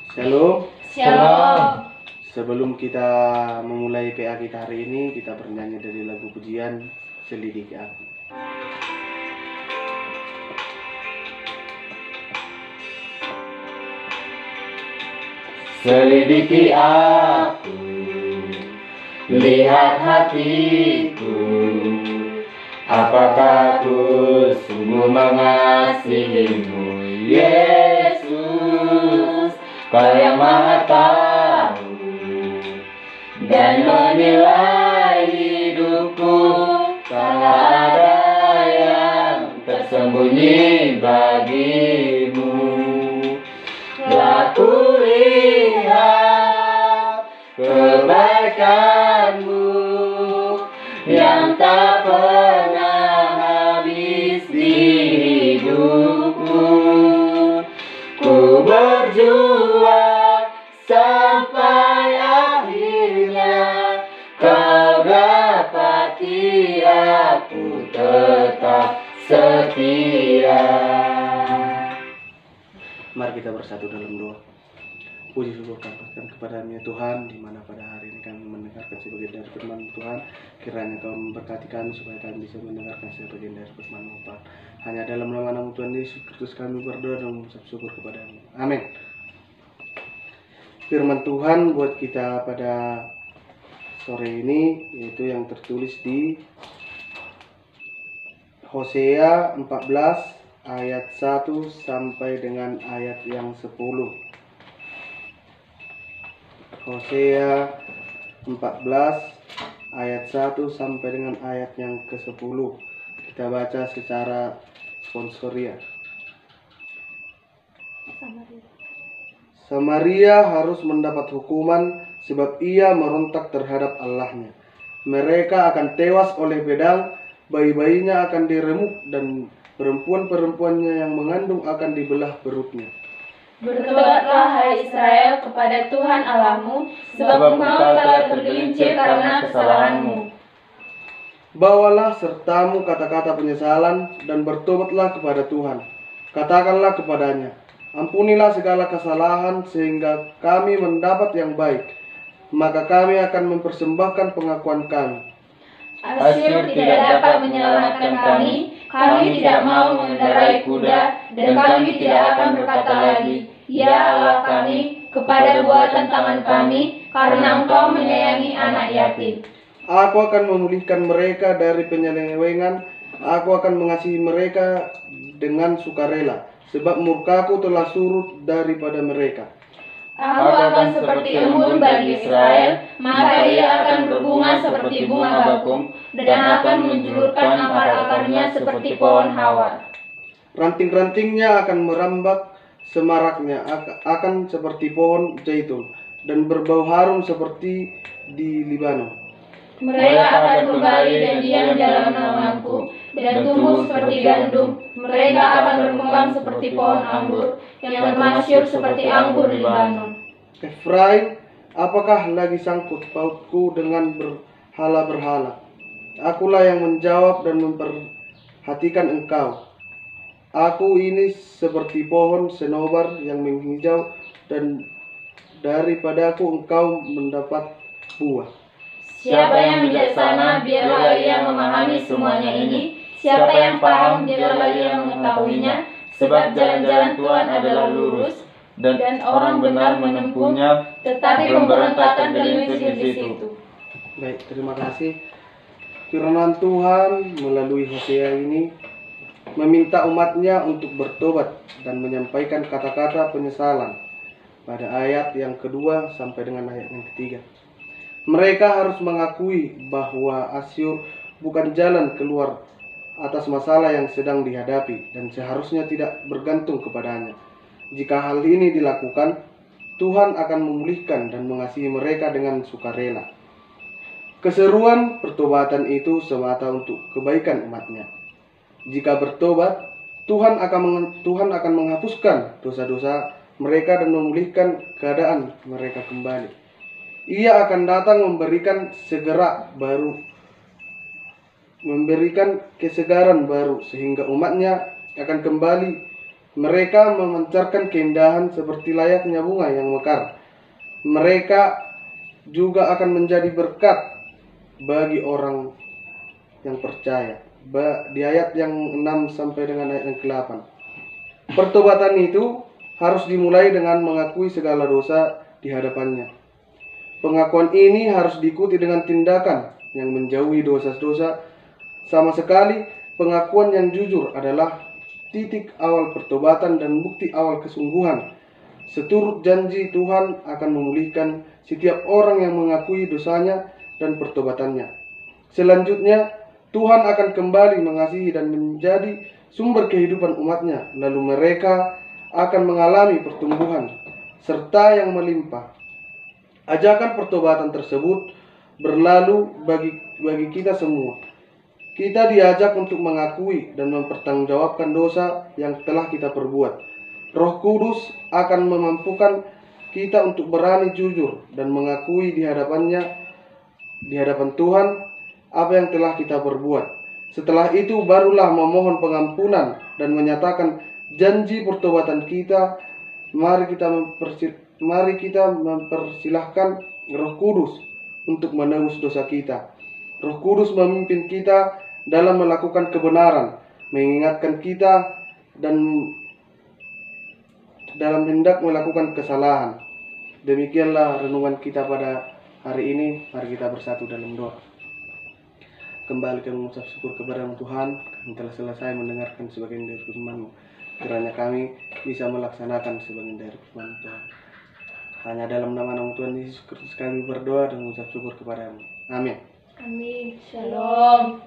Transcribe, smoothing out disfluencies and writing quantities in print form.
Shalom. Shalom. Sebelum kita memulai PA kita hari ini, kita bernyanyi dari lagu pujian Selidiki Aku. Selidiki aku, lihat hatiku, apakah ku sungguh mengasihimu, Yesus, Kau yang Maha Tahu dan menilai hidupku, tak ada yang tersembunyi bagimu. Telah kulihat kebaikanmu yang tak pernah habis di hidupku. Ku berjuang sampai akhirnya Kau dapati aku tetap setia. Mari kita bersatu dalam doa. Puji syukur katakan kepada-Nya Tuhan, di mana pada hari ini kami mendengarkan sebagian dari firman Tuhan. Kiranya Kau memberkati kami supaya kami bisa mendengarkan sebagian dari firman Tuhan. Hanya dalam nama Tuhan Yesus Kristus kami berdoa dan mengucap syukur kepada-Mu. Amin. Firman Tuhan buat kita pada sore ini yaitu yang tertulis di Hosea 14 ayat 1 sampai dengan ayat yang 10. Hosea 14 ayat 1 sampai dengan ayat yang ke-10. Kita baca secara sponsoria. Samaria harus mendapat hukuman sebab ia merontak terhadap Allahnya. Mereka akan tewas oleh pedang, bayi-bayinya akan diremuk dan perempuan-perempuannya yang mengandung akan dibelah perutnya. Bertobatlah hai Israel kepada Tuhan Allahmu, sebab engkau telah tergelincir karena kesalahanmu. Bawalah sertamu kata-kata penyesalan dan bertobatlah kepada Tuhan. Katakanlah kepadanya, ampunilah segala kesalahan sehingga kami mendapat yang baik. Maka kami akan mempersembahkan pengakuan kami. Asyur tidak dapat menyelamatkan kami tidak mau mengendarai kuda, dan kami tidak akan berkata lagi, ya Allah kami, kepada buatan tangan kami, karena Engkau menyayangi anak yatim. Aku akan memulihkan mereka dari penyelewengan, aku akan mengasihi mereka dengan sukarela, sebab murkaku telah surut daripada mereka. Aku akan seperti embun bagi Israel, maka ia akan berbunga seperti bunga bakung, dan akan menjulurkan akar-akarnya seperti pohon hawar. Ranting-rantingnya akan merambak, semaraknya akan seperti pohon zaitun, dan berbau harum seperti di Libanon. Mereka akan kembali dan diam dalam naunganku, dan tumbuh seperti gandum. Mereka akan berkembang seperti pohon anggur, yang termasyur seperti anggur di Libanon. Efraim, apakah lagi sangkut pautku dengan berhala-berhala? Akulah yang menjawab dan memperhatikan engkau. Aku ini seperti pohon senobar yang menghijau, dan daripadaku engkau mendapat buah. Siapa yang bijaksana, biarlah ia memahami semuanya ini. Siapa yang paham, biarlah ia mengetahuinya. Sebab jalan-jalan Tuhan adalah lurus, dan orang benar menempuhnya, tetapi pemberontakan tergelincir di situ. Baik, terima kasih. Firman Tuhan melalui Hosea ini meminta umatnya untuk bertobat dan menyampaikan kata-kata penyesalan pada ayat yang kedua sampai dengan ayat yang ketiga. Mereka harus mengakui bahwa Asyur bukan jalan keluar atas masalah yang sedang dihadapi dan seharusnya tidak bergantung kepadanya. Jika hal ini dilakukan, Tuhan akan memulihkan dan mengasihi mereka dengan sukarela. Keseruan pertobatan itu semata untuk kebaikan umatnya. Jika bertobat, Tuhan akan menghapuskan dosa-dosa mereka dan memulihkan keadaan mereka kembali. Ia akan datang memberikan kesegaran baru sehingga umatnya akan kembali Mereka memancarkan keindahan seperti layaknya bunga yang mekar. Mereka juga akan menjadi berkat bagi orang yang percaya. Di ayat yang 6 sampai dengan ayat yang ke-8. Pertobatan itu harus dimulai dengan mengakui segala dosa di hadapannya. Pengakuan ini harus diikuti dengan tindakan yang menjauhi dosa-dosa. Sama sekali, pengakuan yang jujur adalah titik awal pertobatan dan bukti awal kesungguhan. Seturut janji, Tuhan akan memulihkan setiap orang yang mengakui dosanya dan pertobatannya. Selanjutnya, Tuhan akan kembali mengasihi dan menjadi sumber kehidupan umatnya. Lalu mereka akan mengalami pertumbuhan serta yang melimpah. Ajakan pertobatan tersebut berlalu bagi kita semua. Kita diajak untuk mengakui dan mempertanggungjawabkan dosa yang telah kita perbuat. Roh Kudus akan memampukan kita untuk berani jujur dan mengakui di hadapan Tuhan apa yang telah kita perbuat. Setelah itu barulah memohon pengampunan dan menyatakan janji pertobatan kita. Mari kita mempersilahkan Roh Kudus untuk menebus dosa kita. Roh Kudus memimpin kita dalam melakukan kebenaran, mengingatkan kita dan dalam hendak melakukan kesalahan. Demikianlah renungan kita pada hari ini. Mari kita bersatu dalam doa. Kembali kami mengucap syukur kepada Tuhan, kami telah selesai mendengarkan sebagian dari firman-Mu. Kiranya kami bisa melaksanakan sebagian dari firman Tuhan. Hanya dalam nama Tuhan Yesus Kristus kami berdoa dan mengucap syukur kepada-Mu. Amin. Amin. Shalom.